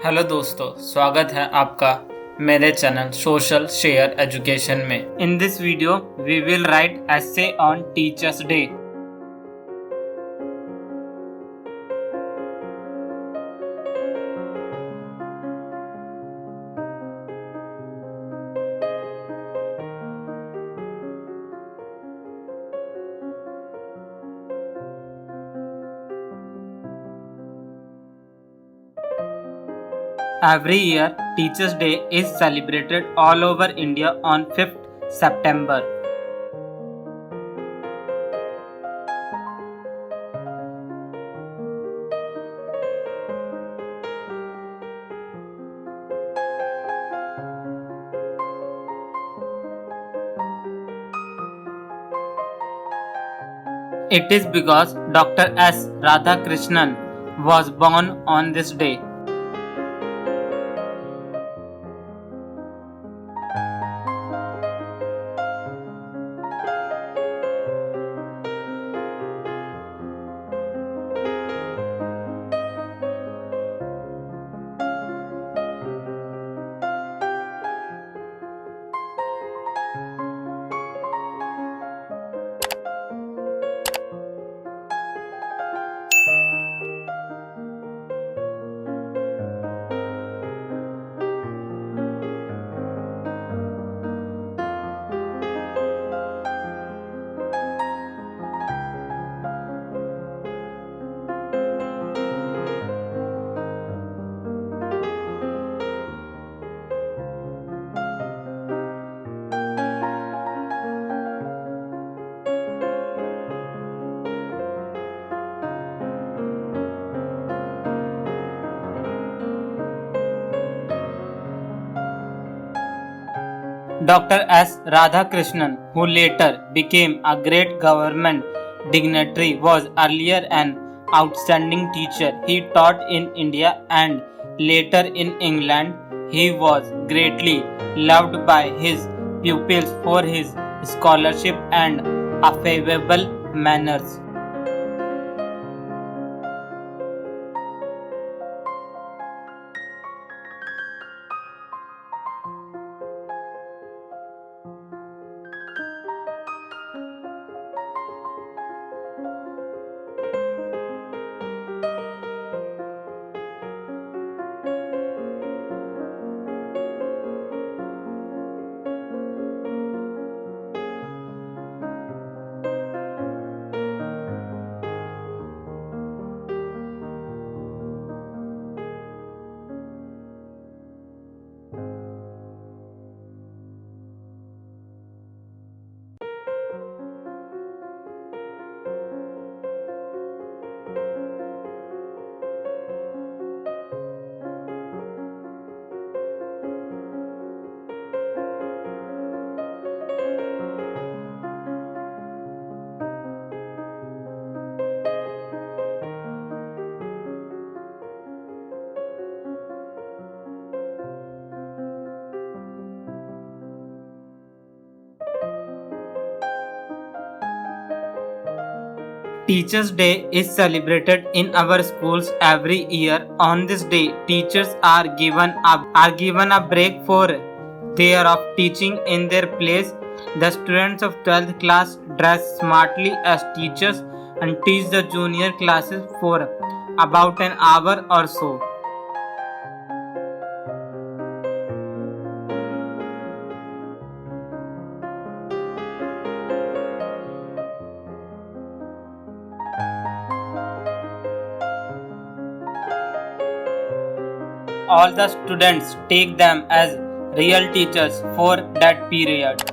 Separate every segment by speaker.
Speaker 1: Hello दोस्तों, स्वागत है आपका मेरे चैनल सोशल शेयर एजुकेशन में। In this video we will write essay on Teachers' Day. Every year, Teachers' Day is celebrated all over India on 5th September. It is because Dr. S. Radhakrishnan was born on this day. Dr. S. Radhakrishnan, who later became a great government dignitary, was earlier an outstanding teacher. He taught in India and later in England. He was greatly loved by his pupils for his scholarship and affable manners. Teachers' Day is celebrated in our schools every year. On this day, teachers are given a break for their of teaching in their place. The students of 12th class dress smartly as teachers and teach the junior classes for about an hour or so. All the students take them as real teachers for that period.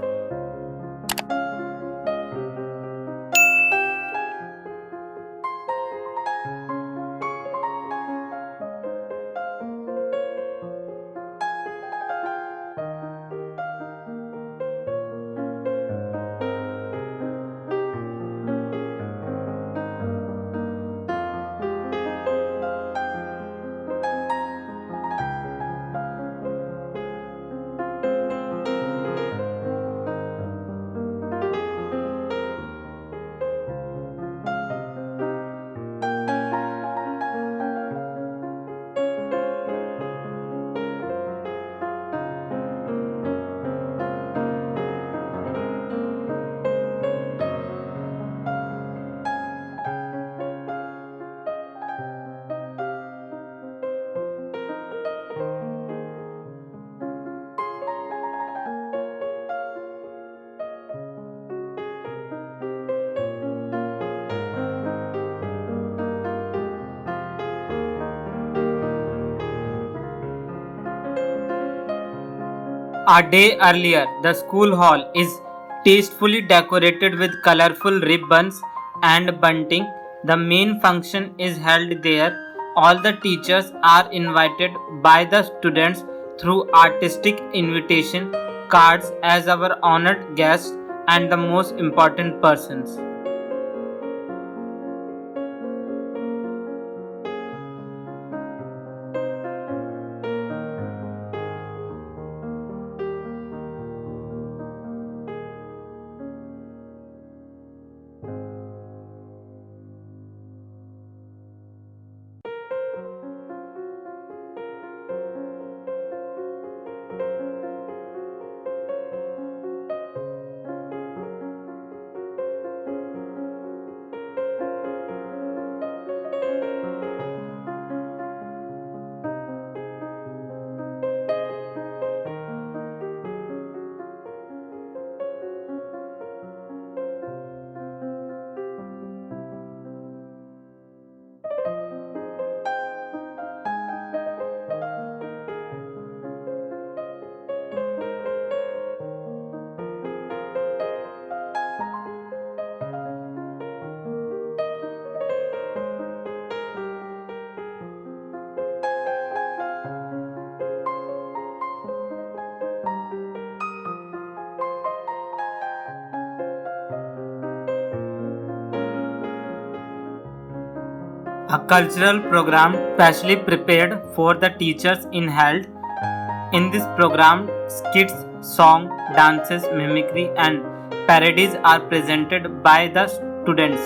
Speaker 1: A day earlier, the school hall is tastefully decorated with colorful ribbons and bunting. The main function is held there. All the teachers are invited by the students through artistic invitation cards as our honored guests and the most important persons. A cultural program specially prepared for the teachers in held. In this program, skits, song, dances, mimicry, and parodies are presented by the students.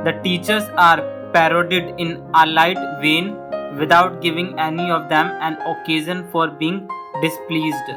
Speaker 1: The teachers are parodied in a light vein without giving any of them an occasion for being displeased.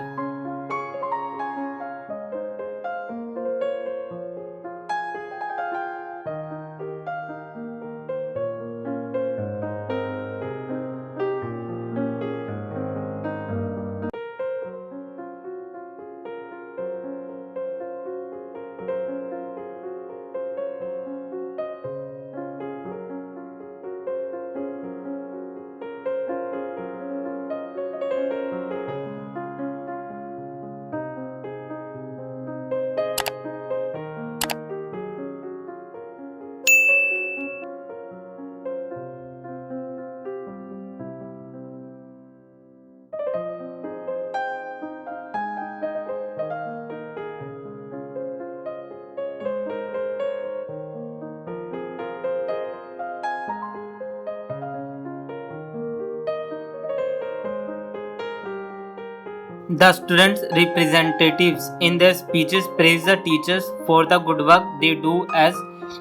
Speaker 1: The students' representatives in their speeches praise the teachers for the good work they do as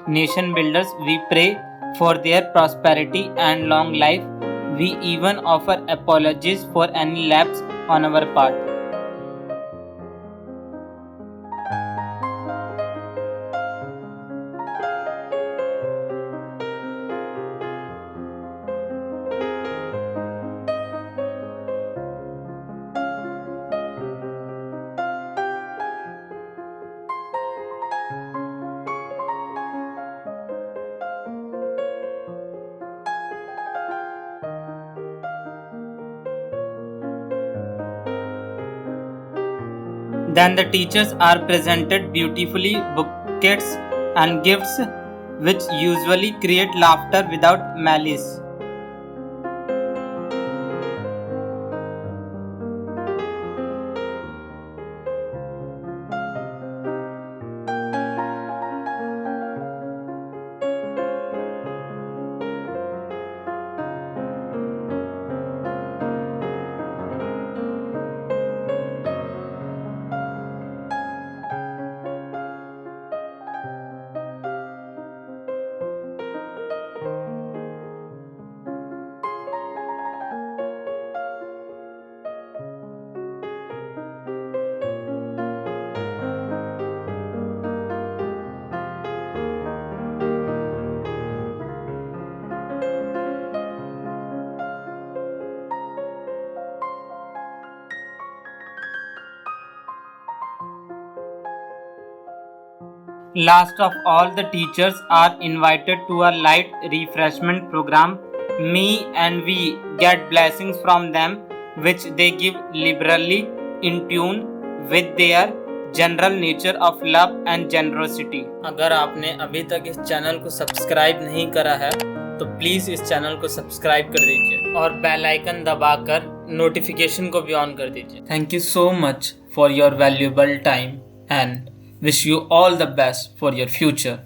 Speaker 1: nation builders. We pray for their prosperity and long life. We even offer apologies for any lapse on our part. Then the teachers are presented beautifully bouquets and gifts which usually create laughter without malice. Last of all, the teachers are invited to a light refreshment program. Me and we get blessings from them, which they give liberally. in tune with their general nature of love and generosity. अगर आपने अभी तक इस channel को subscribe नहीं करा है तो प्लीज़ इस चैनल को सब्सक्राइब कर दीजिए और बेल आइकन दबाकर नोटिफिकेशन को भी ऑन कर दीजिए. Thank you so much for your valuable time and wish you all the best for your future.